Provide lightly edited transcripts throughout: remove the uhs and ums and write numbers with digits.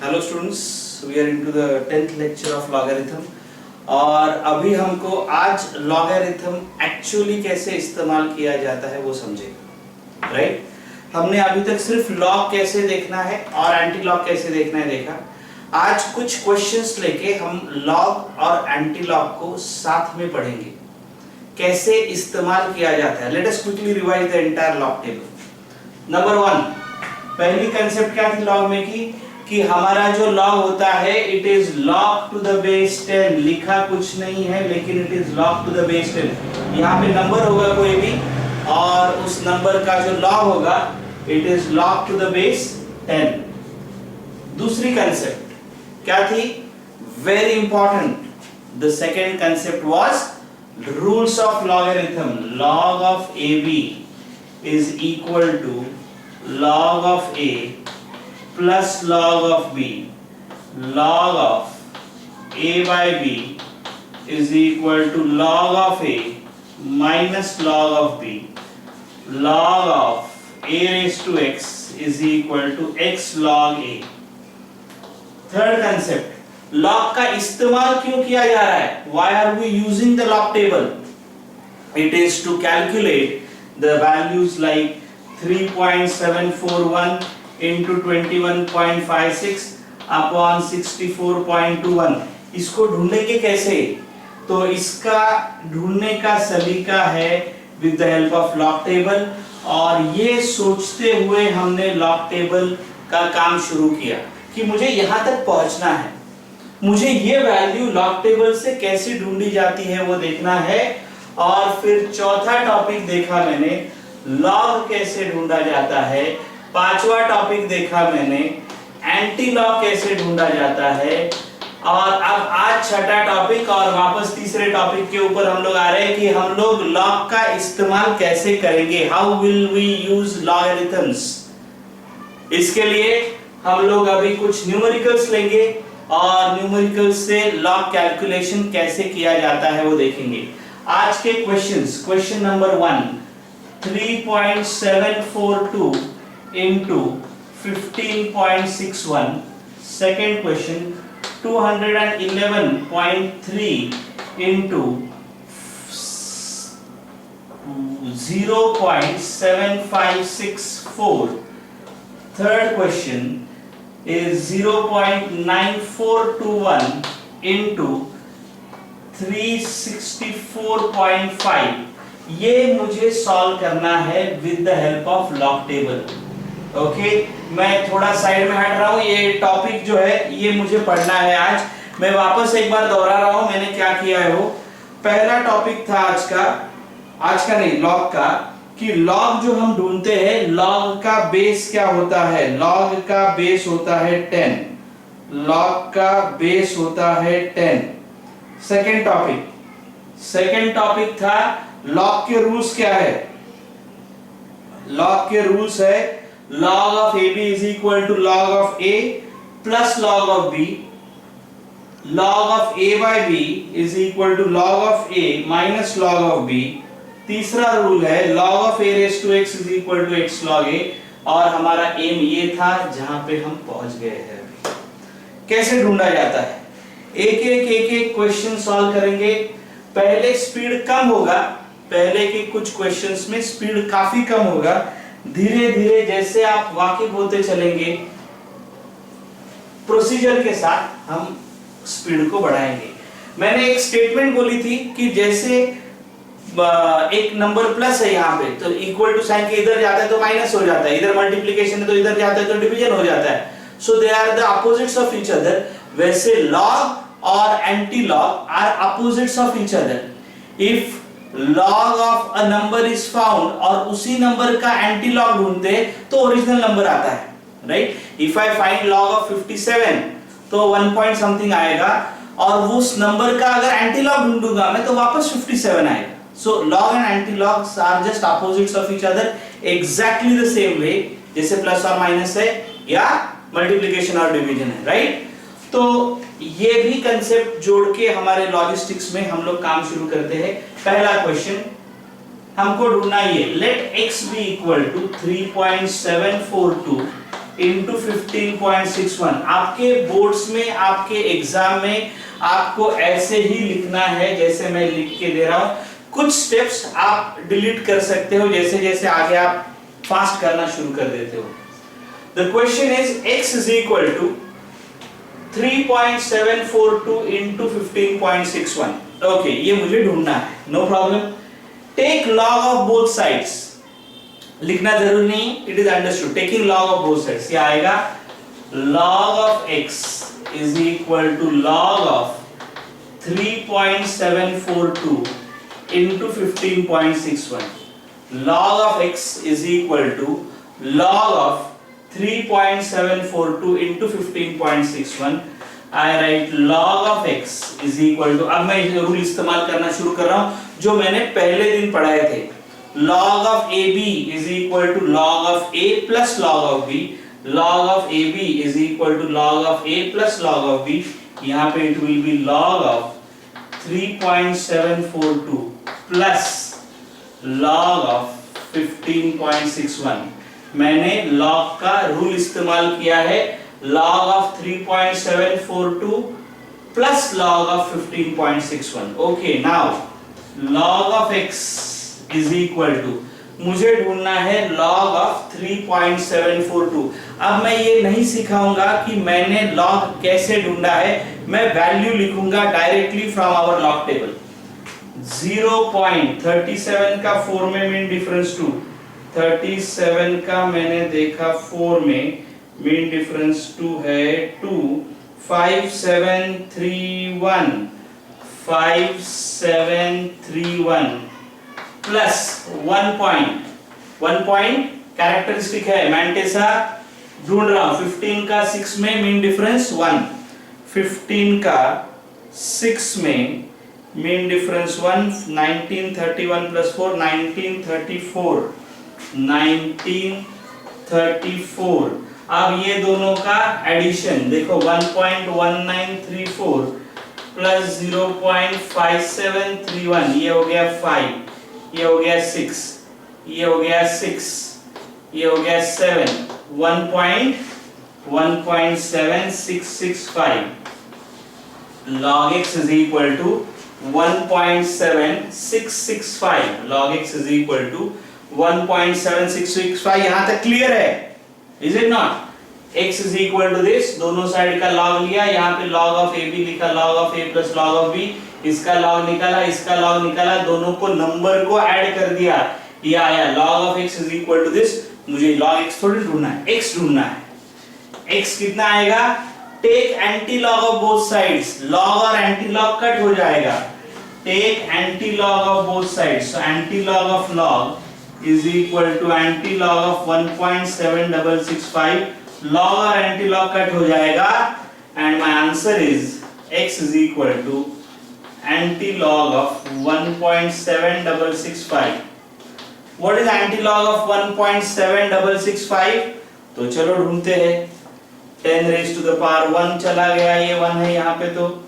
Hello students, we are into the 10th lecture of logarithm. और अभी हमको आज लॉगरिथम एक्चुअली कैसे इस्तेमाल किया जाता है वो समझेगा, राइट? हमने अभी तक सिर्फ लॉग कैसे देखना है और एंटी लॉग कैसे देखना है देखा। आज कुछ क्वेश्चंस लेके हम लॉग और एंटी लॉग को साथ में पढ़ेंगे, कैसे इस्तेमाल किया जाता है। Let us quickly revise the entire log table. Number 1, पहली कंसेप्ट क्या थी लॉग में कि हमारा जो लॉग होता है it is log to the base 10। लिखा कुछ नहीं है लेकिन it is log to the base 10। यहाँ पे नंबर होगा कोई भी और उस नंबर का जो लॉग होगा it is log to the base 10। दूसरी कंसेप्ट क्या थी? Very important, the second concept was rules of logarithm. log of AB is equal to log of A plus log of B. Log of A by B is equal to log of A minus log of B. Log of A raised to X is equal to X log A. Third concept, log का इस्तेमाल क्यों किया जा रहा है? Why are we using the log table? It is to calculate the values like 3.741 into 21.56 upon 64.21। इसको ढूंढेंगे कैसे? तो इसका ढूंढने का सलीका है with the help of log table, और ये सोचते हुए हमने log table का काम शुरू किया कि मुझे यहाँ तक पहुँचना है, मुझे ये वैल्यू लॉग टेबल से कैसे ढूंढी जाती है वो देखना है। और फिर चौथा टॉपिक देखा मैंने, लॉग कैसे ढूंढा जाता है। पांचवा टॉपिक देखा मैंने, एंटी लॉग कैसे ढूंढा जाता है। और अब आज छठा टॉपिक और वापस तीसरे टॉपिक के ऊपर हम लोग आ रहे हैं कि हम लोग लॉग का इस्तेमाल कैसे करेंगे। How will we use logarithms. इसके लिए हम लोग अभी कुछ न्यूमेरिकल्स लेंगे और न्यूमेरिकल्स से लॉग कैलकुलेशन कैसे किया जाता है वो देखेंगे। आज के questions, question number 1, 3.742 into 15.61। Second question 211.3 into 0.7564। Third question is 0.9421 into 364.5। ये मुझे सॉल्व करना है with the help of log table. Okay, मैं थोड़ा साइड में हट रहा हूँ, ये टॉपिक जो है ये मुझे पढ़ना है आज। मैं वापस एक बार दोहरा रहा हूँ मैंने क्या किया है वो। पहला टॉपिक था आज का नहीं, लॉग का, कि लॉग जो हम ढूंढते हैं लॉग का बेस क्या होता है। लॉग का बेस होता है 10। लॉग का बेस होता है 10। सेकेंड टॉपिक था लॉग के रूल्स क्या है। लॉग के रूल्स है log of AB is equal to log of A plus log of B. Log of A by B is equal to log of A minus log of B. तीसरा rule है log of A raised to X is equal to X log A। और हमारा M ये था जहां पे हम पहुंच गए हैं। कैसे ढूंढा जाता है? एक क्वेश्चन सॉल्व करेंगे। पहले स्पीड कम होगा, पहले के कुछ क्वेश्चंस में स्पीड काफी कम होगा। धीरे धीरे जैसे आप वाकिफ होते चलेंगे प्रोसीजर के साथ हम स्पीड को बढ़ाएंगे। मैंने एक स्टेटमेंट बोली थी कि जैसे एक नंबर प्लस है यहाँ पे तो इक्वल टू साइन के इधर जाता है तो माइनस हो जाता है, इधर मल्टीप्लिकेशन है तो इधर जाता है तो डिवीजन हो जाता है। So they are the opposites of each other. वैसे लॉग और anti log are opposites of each other. If log of a number is found और उसी नंबर का एंटी लॉग ढूंढते तो ओरिजिनल नंबर आता है, right? If I find log of 57 तो 1 पॉइंट समथिंग आएगा और उस नंबर का अगर एंटी लॉग ढूंढूंगा मैं तो वापस 57 आएगा। So log and anti logs are just opposites of each other, exactly the same way जैसे प्लस और माइनस है या मल्टीप्लिकेशन और डिवीजन है, राइट? तो ये भी कंसेप्ट जोड़ के हमारे लॉजिस्टिक्स में हम लोग काम शुरू करते हैं। पहला क्वेश्चन हमको ढूंढना ये, let x be equal to 3.742 into 15.61। आपके बोर्ड्स में, आपके एग्जाम में आपको ऐसे ही लिखना है जैसे मैं लिख के दे रहा हूं। कुछ स्टेप्स आप डिलीट कर सकते हो जैसे जैसे आगे आप फास्ट करना शुरू कर देते हो। The question is x is equal to 3.742 into 15.61। Okay, ये मुझे ढूंढना है, no problem. Take log of both sides, लिखना जरूरी नहीं, it is understood. Taking log of both sides, ये आएगा log of x is equal to log of 3.742 into 15.61. log of x is equal to log of 3.742 into 15.61. I write log of x is equal to, अब मैं rule इस्तेमाल करना शुरू कर रहा हूं जो मैंने पहले दिन पढ़ाए थे। log of ab is equal to log of a plus log of b. log of ab is equal to log of a plus log of b. यहाँ पे it will be log of 3.742 plus log of 15.61. मैंने log का rule इस्तेमाल किया है, log of 3.742 plus log of 15.61. Okay, now log of x is equal to, मुझे ढूंढना है log of 3.742। अब मैं ये नहीं सिखाऊंगा कि मैंने log कैसे ढूंढा है, मैं वैल्यू लिखूंगा directly from our log table. 0.37 का 4 में मीन डिफरेंस 2, 37 का मैंने देखा 4 में मीन डिफरेंस 2 है 2, 5731 प्लस 1 पॉइंट कैरेक्टरिस्टिक है, मैंटेसा ढूंढ रहा हूं। 15 का 6 में मीन डिफरेंस 1, 15 का 6 में मीन डिफरेंस 1, 1931 प्लस 4, 1934। अब ये दोनों का एडिशन देखो, 1.1934 प्लस 0.5731, ये हो गया 5, ये हो गया 6, ये हो गया 6, ये हो गया 7, 1.7665। log x is equal to 1.7665। log x is equal to 1.7665। यहां तक क्लियर है, is it not? x is equal to this, दोनों साइड का log लिया, यहाँ पे log of ab लिखा, log of a plus log of b, इसका log निकाला, इसका log निकाला, दोनों को नंबर को ऐड कर दिया, ये आया log of x is equal to this। मुझे log x थोड़ी ढूंढना है, x ढूंढना है। x कितना आएगा? Take anti log of both sides, log और एंटी लॉग कट हो जाएगा। Take anti log of both sides, so anti log of log is equal to anti log of 1.7665। log और एंटी लॉग कट हो जाएगा and my answer is x is equal to anti-log of 1.7665। What is anti-log of 1.7665? तो चलो ढूंढते हैं। 10 raised to the power 1 चला गया, ये 1 है यहाँ पे, तो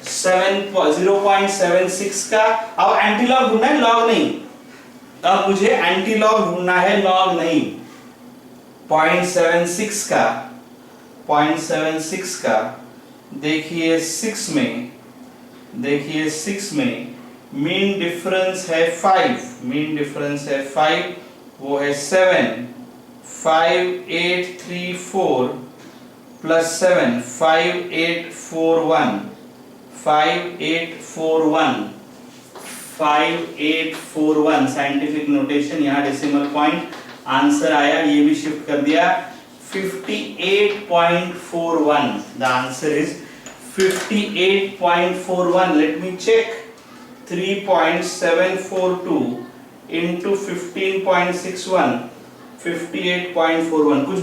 0.76 का। अब एंटी-लॉग ढूंढना है, लॉग नहीं। अब मुझे एंटी-लॉग ढूंढना है, लॉग नहीं। 0.76 का देखिए 6 में मीन डिफरेंस है 5, वो है 7, 5834 प्लस 7, 5841 साइंटिफिक नोटेशन, यहाँ डेसिमल पॉइंट, आंसर आया, ये भी शिफ्ट कर दिया 58.41। The answer is 58.41। Let me check, 3.742 into 15.61, 58.41। कुछ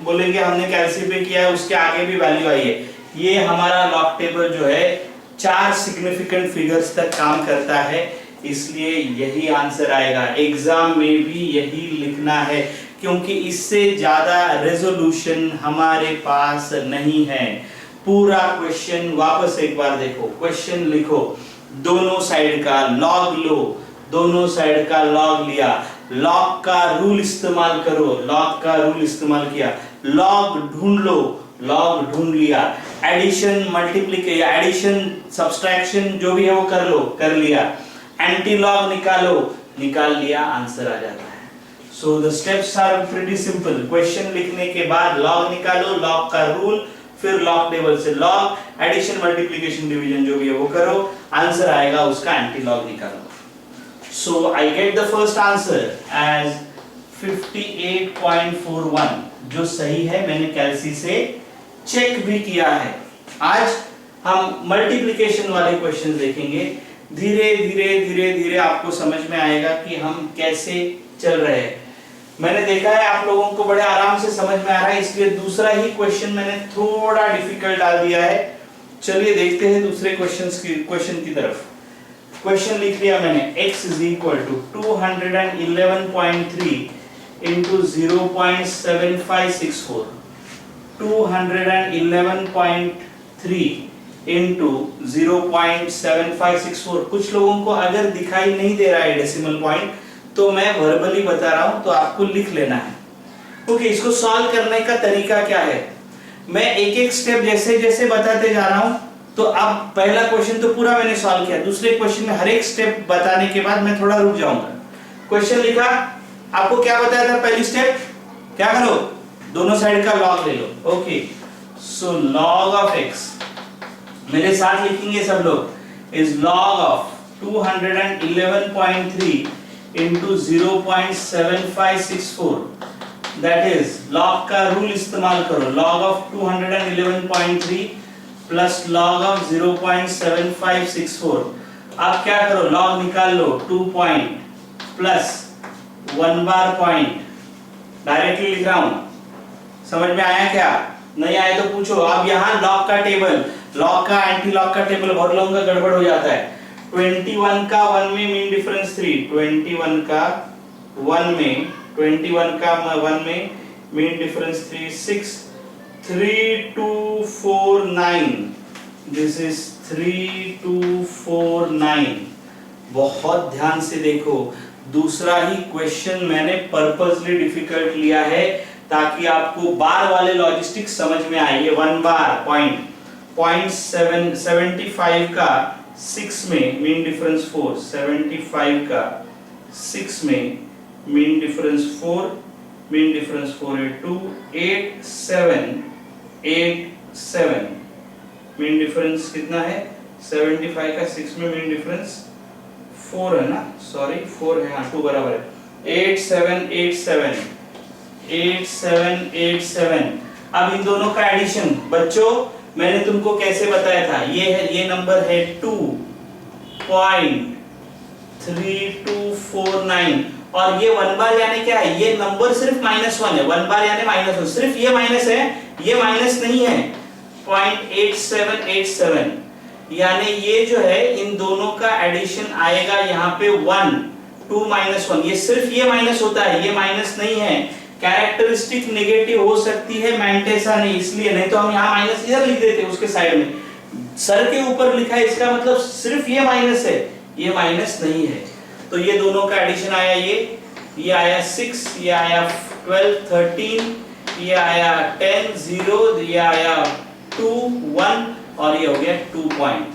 बोलेंगे हमने कैलसी किया है, उसके आगे भी वैल्यू आई है। ये हमारा लॉग टेबल जो है 4 सिग्निफिकेंट फिगर्स तक काम करता है, इसलिए यही आंसर आएगा। एग्जाम में भी यही लिखना है, क्योंकि इससे ज्यादा रेजोल्यूशन हमारे पास नहीं है। पूरा क्वेश्चन वापस एक बार देखो, क्वेश्चन लिखो, दोनों साइड का लॉग लो, दोनों साइड का लॉग लिया, लॉग का रूल इस्तेमाल करो, लॉग का रूल इस्तेमाल किया, लॉग ढूंढ लो, लॉग ढूंढ लिया, एडिशन मल्टीप्लिकेशन, एडिशन सब्सट्रैक्शन जो भी है वो कर लो, कर लिया, एंटी लॉग निकालो, निकाल लिया, आंसर आ जाता है। So the steps are pretty simple. Question लिखने के बाद लॉग निकालो, लॉग का रूल, फिर लॉग टेबल से लॉग, एडिशन मल्टीप्लिकेशन डिवीजन जो भी है वो करो, आंसर आएगा उसका एंटी लॉग निकालो। So I get the first answer as 58.41 जो सही है, मैंने कैलसी से चेक भी किया है। आज हम मल्टीप्लिकेशन वाले क्वेश्चन देखेंगे। धीरे धीरे धीरे धीरे आपको समझ में आएगा कि हम कैसे चल रहे हैं। मैंने देखा है आप लोगों को बड़े आराम से समझ में आ रहा है, इसलिए दूसरा ही क्वेश्चन मैंने थोड़ा डिफिकल्ट डाल दिया है। चलिए देखते हैं दूसरे क्वेश्चन की तरफ। क्वेश्चन लिख लिया मैंने, x is equal to 211.3 into 0.7564, 211.3 into 0.7564। कुछ लोगों को अगर दिखाई नहीं दे रहा है डेसिमल पॉइंट तो मैं वर्बली बता रहा हूं, तो आपको लिख लेना है। ओके, इसको सॉल्व करने का तरीका क्या है, मैं एक एक स्टेप जैसे जैसे बताते जा रहा हूं। तो अब पहला क्वेश्चन तो पूरा मैंने सॉल्व किया, दूसरे क्वेश्चन में हर एक स्टेप बताने के बाद मैं थोड़ा रुक जाऊंगा। क्वेश्चन लिखा, आपको क्या बताया था पहली स्टेप, क्या करो, दोनों साइड का लॉग ले लो। Okay, so log of x, मेरे साथ लिखेंगे सब लोग, is log of 211.3 into 0.7564, that is log का रूल इस्तेमाल करो, log of 211.3 plus log of 0.7564। अब क्या करो, log निकाल लो, 2 पॉइंट प्लस 1 बार पॉइंट, डायरेक्टली लिख रहा हूं, समझ में आया क्या, नहीं आया तो पूछो। अब यहाँ log का टेबल, log का एंटी लॉग का टेबल बहुत लोगों का गड़बड़ हो जाता है। 21 का 1 में मीन डिफरेंस 3, 21 का 1 में, 21 का 1 में मीन डिफरेंस 3, 6, 3 2 4 9, दिस इज 3 2 4 9। बहुत ध्यान से देखो, दूसरा ही क्वेश्चन मैंने पर्पसली डिफिकल्ट लिया है ताकि आपको बार वाले लॉजिस्टिक्स समझ में आए। ये 1 बार पॉइंट, 0.75 का 6 में मीन डिफरेंस 4, 75 का 6 में मीन डिफरेंस 4, मीन डिफरेंस 4 है 2, 8 7 8 7, मीन डिफरेंस कितना है, 75 का 6 में मीन डिफरेंस 4 है ना, सॉरी 4 है, हाँ 2 बराबर है, 8 7 8 7 8 7 8 7। अब इन दोनों का एडिशन, बच्चों मैंने तुमको कैसे बताया था, ये है, ये नंबर है 2.3249 और ये 1 बार यानी क्या है, ये नंबर सिर्फ -1 है, 1 बार यानी -1, सिर्फ ये माइनस है, ये माइनस नहीं है। 0.8787 यानी ये जो है इन दोनों का एडिशन आएगा यहाँ पे 1, 2 -1, ये सिर्फ ये माइनस होता है, ये माइनस नहीं है। कैरेक्टरिस्टिक नेगेटिव हो सकती है, मैंटेसा नहीं, इसलिए, नहीं तो हम यहाँ माइनस इधर लिख देते उसके साइड में, सर के ऊपर लिखा है, इसका मतलब सिर्फ ये माइनस है, ये माइनस नहीं है। तो ये दोनों का एडिशन आया, ये आया 6, ये आया 12 13, ये आया 10 0, ये आया 2 1 और ये हो गया 2 पॉइंट,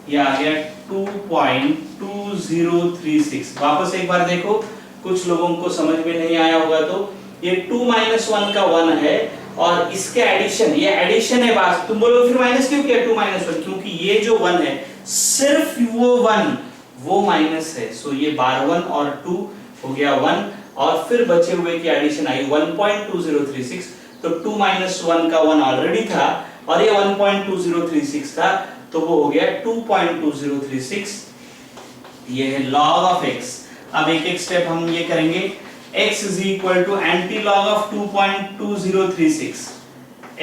ये आ गया 2.2036। वापस एक बार देखो, कुछ लोगों को समझ में नहीं आया होगा तो ये 2 - 1 का 1 है और इसके एडिशन, ये एडिशन है बात, तुम बोलो फिर माइनस क्यों किया 2 - 1, क्योंकि ये जो 1 है सिर्फ वो 1 वो माइनस है। सो ये बार 1 और 2 हो गया 1 और फिर बचे हुए की एडिशन आई 1.2036, तो 2 - 1 का 1 ऑलरेडी था और ये 1.2036 था, तो वो हो गया 2.2036। ये है log of x। अब एक एक स्टेप हम ये करेंगे। x is equal to anti-log of 2.2036,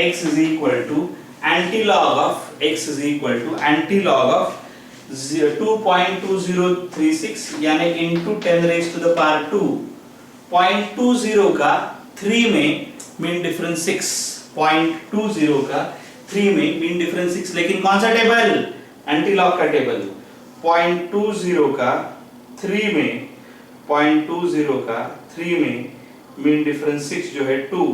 x is equal to anti-log of 2.2036 यानी into 10 raised to the power 2, 0.20 का 3 में मीन डिफरेंस 6, 0.20 का 3 में मीन डिफरेंस 6, लेकिन कौन सा टेबल, एंटी लॉग का टेबल, 0.20 का 3 में 0.20 का 3 में मीन डिफरेंस 6 जो है 2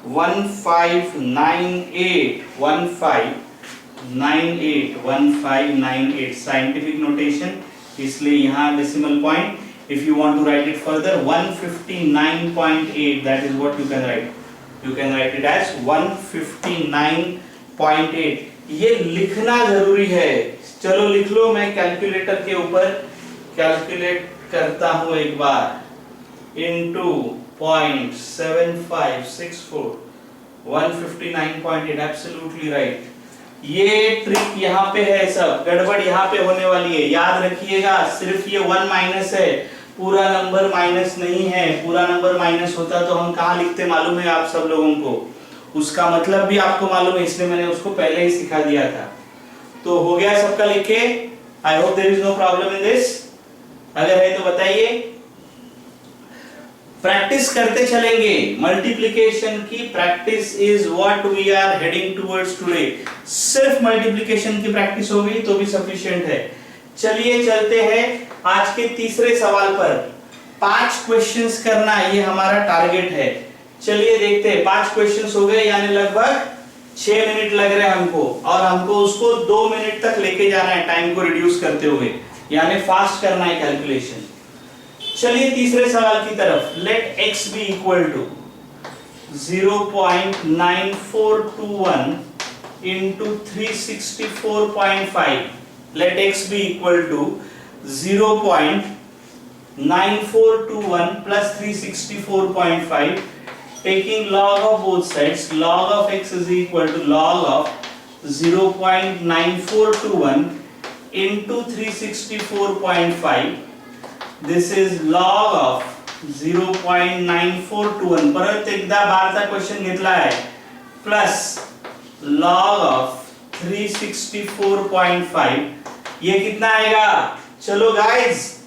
1598 साइंटिफिक नोटेशन, इसलिए यहाँ decimal point. If you want to write it further, 159.8, that is what you can write. You can write it as 159.8. ये लिखना जरूरी है. चलो लिख लो, मैं कैलकुलेटर के ऊपर कैलकुलेट करता हूँ एक बार. into 0.7564, 159.8, absolutely right. ये ट्रिक यहाँ पे है, सब गड़बड़ यहाँ पे होने वाली है, याद रखिएगा. सिर्फ ये 1 माइनस है, पूरा नंबर माइनस नहीं है. पूरा नंबर माइनस होता तो हम कहाँ लिखते मालूम है आप सब लोगों को. उसका मतलब भी आपको मालूम है, इसलिए मैंने उसको पहले ही सिखा दिया था. तो हो गया सबका लिख के. I hope there is no problem in this. अगर है तो बताइए. प्रैक्टिस करते चलेंगे. मल्टीप्लिकेशन की practice is what we are heading towards today. सिर्फ मल्टीप्लिकेशन की प्रैक्टिस होगी तो भी सफिशिएंट है. चलिए चलते हैं आज के तीसरे सवाल पर. 5 क्वेश्चंस करना ये हमारा टारगेट है. चलिए देखते हैं. 5 क्वेश्चंस हो गए, यानी लगभग 6 मिनट लग रहे हैं हमको, और हमको उसको 2 मिनट तक लेके जाना है, टाइम को रिड्यूस करते हुए, यानी फास्ट करना है कैलकुलेशन. चलिए तीसरे सवाल की तरफ. Let x be equal to 0.9421 into 364.5. let x be equal to 0.9421 plus 364.5. taking log of both sides, log of x is equal to log of 0.9421 into 364.5. this is log of 0.9421. परत एकदा बारचा question घेतला आहे, plus log of 364.5. ये कितना आएगा? चलो guys,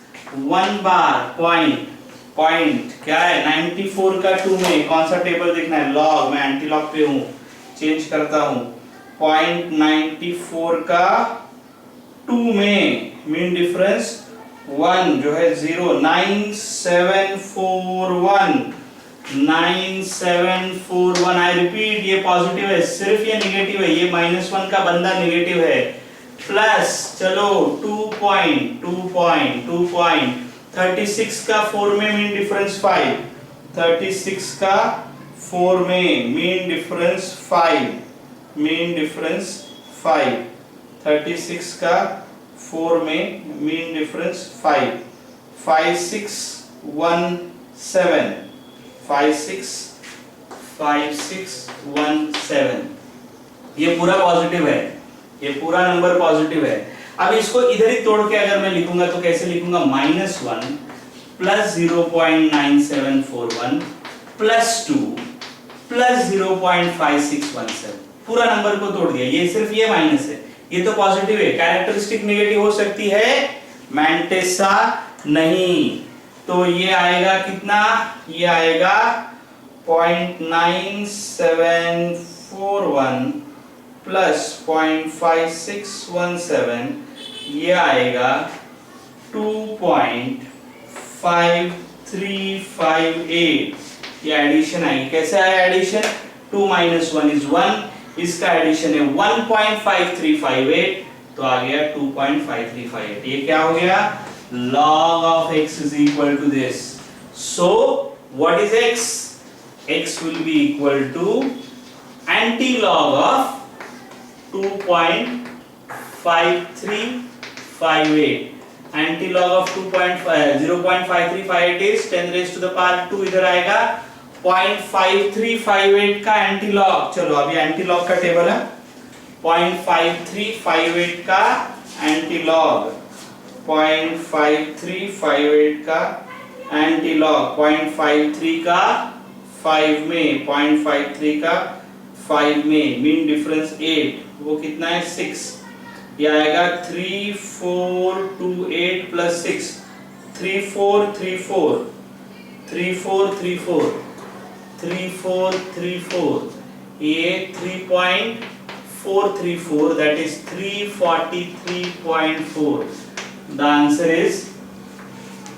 1 बार point क्या है? 94 का 2 में कौन सा टेबल देखना है? लॉग. मैं एंटी लॉग पे हूं, चेंज करता हूं. 0.94 का 2 में मीन डिफरेंस 1 जो है 0. 9741. आई रिपीट, ये पॉजिटिव है, सिर्फ ये नेगेटिव है. ये -1 का बंदा नेगेटिव है. प्लस चलो 2. 36 का 4 में मीन डिफरेंस 5. 36 का 4 में मीन डिफरेंस 5. 36 का 4 में मीन डिफरेंस 5. 5617. ये पूरा पॉजिटिव है, ये पूरा नंबर पॉजिटिव है. अब इसको इधर ही तोड़ के अगर मैं लिखूंगा तो कैसे लिखूंगा? -1 प्लस 0.9741 प्लस 2 प्लस 0.5617. पूरा नंबर को तोड़ दिया. ये सिर्फ ये माइनस है, ये तो पॉजिटिव है. कैरेक्टरिस्टिक नेगेटिव हो सकती है, मैंटेसा नहीं. तो ये आएगा कितना? ये आएगा 0.9741 प्लस 0.5617. ये आएगा 2.5358. ये एडिशन आएगी. कैसे आया एडिशन? 2 - 1 is 1. इसका एडिशन है 1.5358, तो आ गया 2.5358. ये क्या हो गया? log of x is equal to this. So what is x? X will be equal to anti-log of 2.5358. anti-log of 0.5358 is 10 raised to the power 2. इधर आएगा 0.5358 का एंटी-लॉग. चलो अभी एंटी-लॉग का टेबल है. 0.5358 का एंटी-लॉग. 0.5358 का एंटी-लॉग. 0.53 का 5 में, 0.53 का 5 में मीन डिफरेंस 8. वो कितना है? 6. ये आएगा 3428 प्लस 6. 3434. 3434. ये 3.434, that is 343.4. The answer is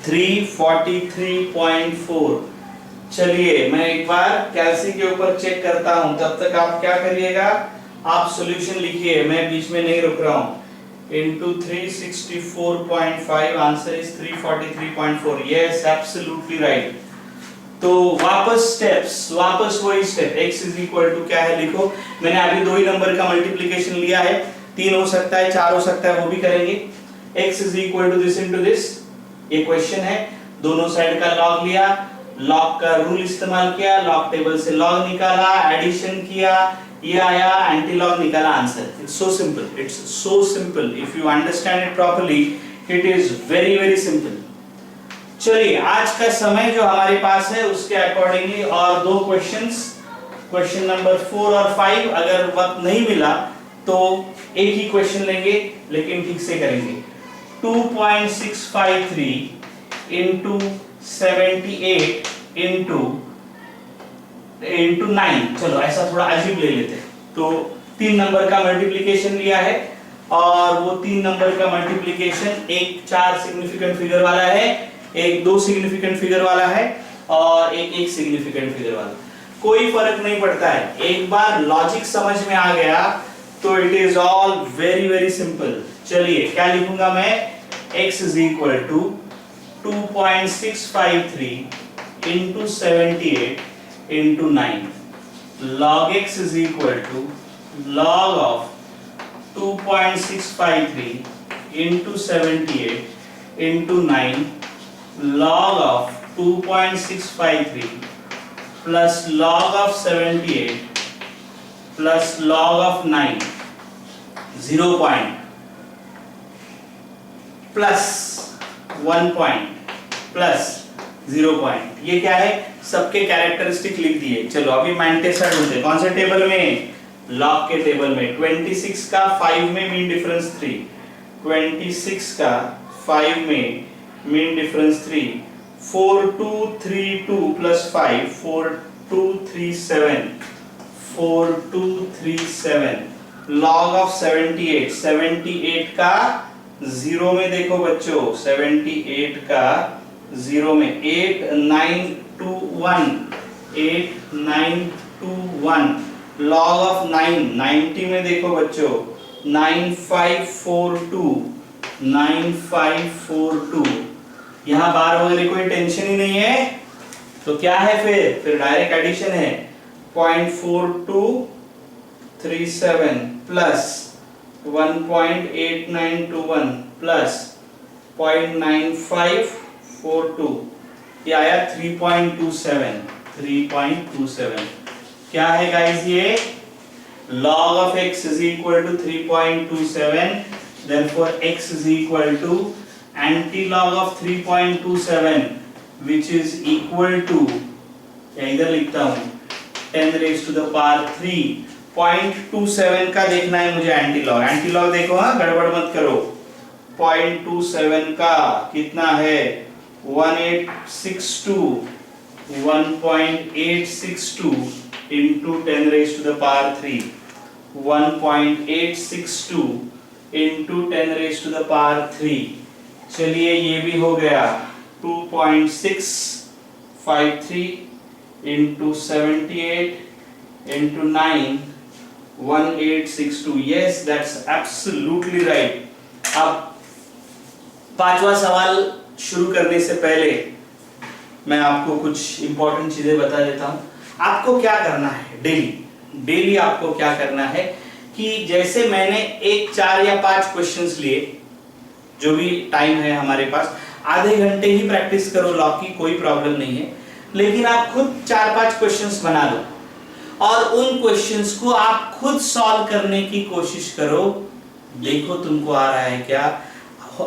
343.4। चलिए मैं एक बार कैलसी के ऊपर चेक करता हूं, तब तक आप क्या करिएगा, आप सॉल्यूशन लिखिए, मैं बीच में नहीं रुक रहा हूं। into 364.5 answer is 343.4। Yes absolutely right. तो वापस वही step, x is equal to क्या है लिखो। मैंने अभी दो ही नंबर का मल्टीप्लिकेशन लिया है, 3 हो सकता है 4 हो सकता है, वो भी करेंगे। x is equal to this into this, ये क्वेश्चन है, दोनों साइड का लॉग लिया, लॉग का रूल इस्तेमाल किया, लॉग टेबल से लॉग निकाला, एडिशन किया, ये आया, एंटी लॉग निकाला, answer. It's so simple if you understand it properly, it is very very simple. चलिए आज का समय जो हमारे पास है उसके अकॉर्डिंगली और दो क्वेश्चंस, क्वेश्चन नंबर 4 और 5, अगर वक्त नहीं मिला तो एक ही क्वेश्चन लेंगे, लेकिन ठीक से करेंगे। 2.653 into 78 into 9, चलो ऐसा थोड़ा अजीब ले लेते हैं। तो 3 नंबर का मल्टीप्लिकेशन लिया है, और वो 3 नंबर का मल्टीप्लिकेशन एक 4 सिग्निफिकेंट फिगर वाला है, एक 2 सिग्निफिकेंट फिगर वाला है, और एक 1 सिग्निफिकेंट फिगर वाला। कोई फर्क नहीं पड़ता है, एक बार लॉजिक समझ में आ गया तो it is all very very simple. चलिए क्या लिखूंगा मैं, x is equal to 2.653 into 78 into 9, log x is equal to log of 2.653 into 78 into 9, log of 2.653 plus log of 78 plus log of 9, 0 point plus 1 point plus 0 point। ये क्या है, सबके characteristic लिख दिए। चलो अभी मैंटेसा ढूंढते हैं, कौन से टेबल में, लॉग के टेबल में। 26 का 5 में मीन डिफरेंस 3, 26 का 5 में mean difference 3, 4232 plus 5, 4237, log of 78, 78 का 0 में देखो बच्चों, 78 का 0 में 8921, लॉग ऑफ 9, 90 में देखो बच्चों 9542, यहाँ बार वगैरह कोई टेंशन ही नहीं है, तो क्या है फिर डायरेक्ट एडिशन है। 0.4237 प्लस 1.8921 प्लस 0.9542, ये आया 3.27। क्या है गाइस ये, log of x is equal to 3.27, therefore x is equal to anti-log of 3.27 which is equal to, या इधर लिखता हूँ 10 raised to the power 3। 0.27 का देखना है मुझे एंटी-लॉग देखो, हाँ गड़बड़ मत करो। 0.27 का कितना है, 1.862 into 10 raised to the power 3, 1.862 into 10 raised to the power 3। चलिए ये भी हो गया, 2.653 into 78 into 9, 1862। yes that's absolutely right। अब पांचवा सवाल शुरू करने से पहले मैं आपको कुछ इंपॉर्टेंट चीजें बता देता हूं। आपको क्या करना है, डेली आपको क्या करना है कि जैसे मैंने 1, 4 या 5 क्वेश्चंस लिए, जो भी टाइम है हमारे पास, आधे घंटे ही प्रैक्टिस करो लॉग की, कोई प्रॉब्लम नहीं है, लेकिन आप खुद 4-5 क्वेश्चंस बना लो और उन क्वेश्चंस को आप खुद सॉल्व करने की कोशिश करो। देखो तुमको आ रहा है क्या,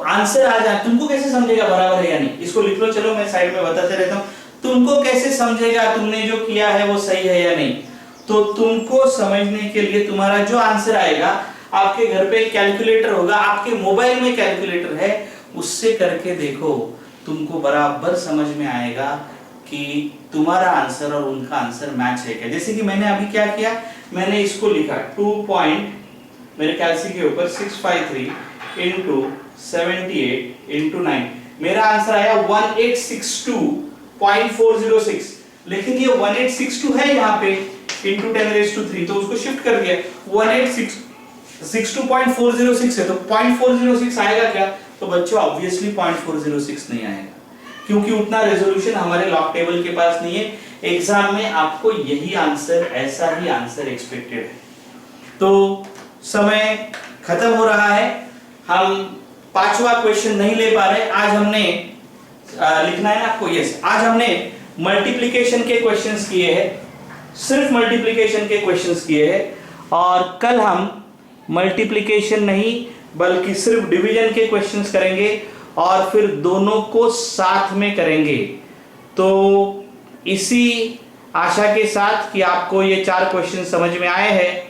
आंसर आ जाए, तुमको कैसे समझेगा बराबर है या नहीं, इसको लिख लो। चलो मैं साइड में बताते रहता हूं, तुमको कैसे समझेगा तुमने जो किया है वो सही है या नहीं। तो तुमको समझने के लिए तुम्हारा जो आंसर आएगा, आपके घर पे कैलकुलेटर होगा, आपके मोबाइल में कैलकुलेटर है, उससे करके देखो, तुमको बराबर समझ में आएगा कि तुम्हारा आंसर और उनका आंसर मैच है क्या। जैसे कि मैंने अभी क्या किया, मैंने इसको लिखा 2. मेरे कैलसी के ऊपर 653 into 78 into 9। मेरा आंसर आया 1862.406, लेकिन ये 1862 है यहाँ पे इंटू 10⁻³ तो उसको शिफ्ट कर दिया 1862.406 है, तो 0.406 आएगा क्या? तो बच्चों ऑब्वियसली 0.406 नहीं आएगा, क्योंकि उतना रेजोल्यूशन हमारे लॉग टेबल के पास नहीं है। एग्जाम में आपको यही आंसर, ऐसा ही आंसर एक्सपेक्टेड है। तो समय खत्म हो रहा है, हम 5वां क्वेश्चन नहीं ले पा रहे। आज हमने लिखना है ना आपको, यस, आज हमने मल्टीप्लिकेशन के क्वेश्चंस किए हैं, सिर्फ मल्टीप्लिकेशन के क्वेश्चंस किए हैं, और कल हम मल्टीप्लिकेशन नहीं बल्कि सिर्फ डिवीजन के क्वेश्चंस करेंगे और फिर दोनों को साथ में करेंगे। तो इसी आशा के साथ कि आपको ये 4 क्वेश्चन समझ में आए हैं,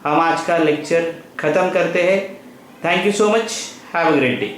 हम आज का लेक्चर खत्म करते हैं। Thank you so much, have a great day.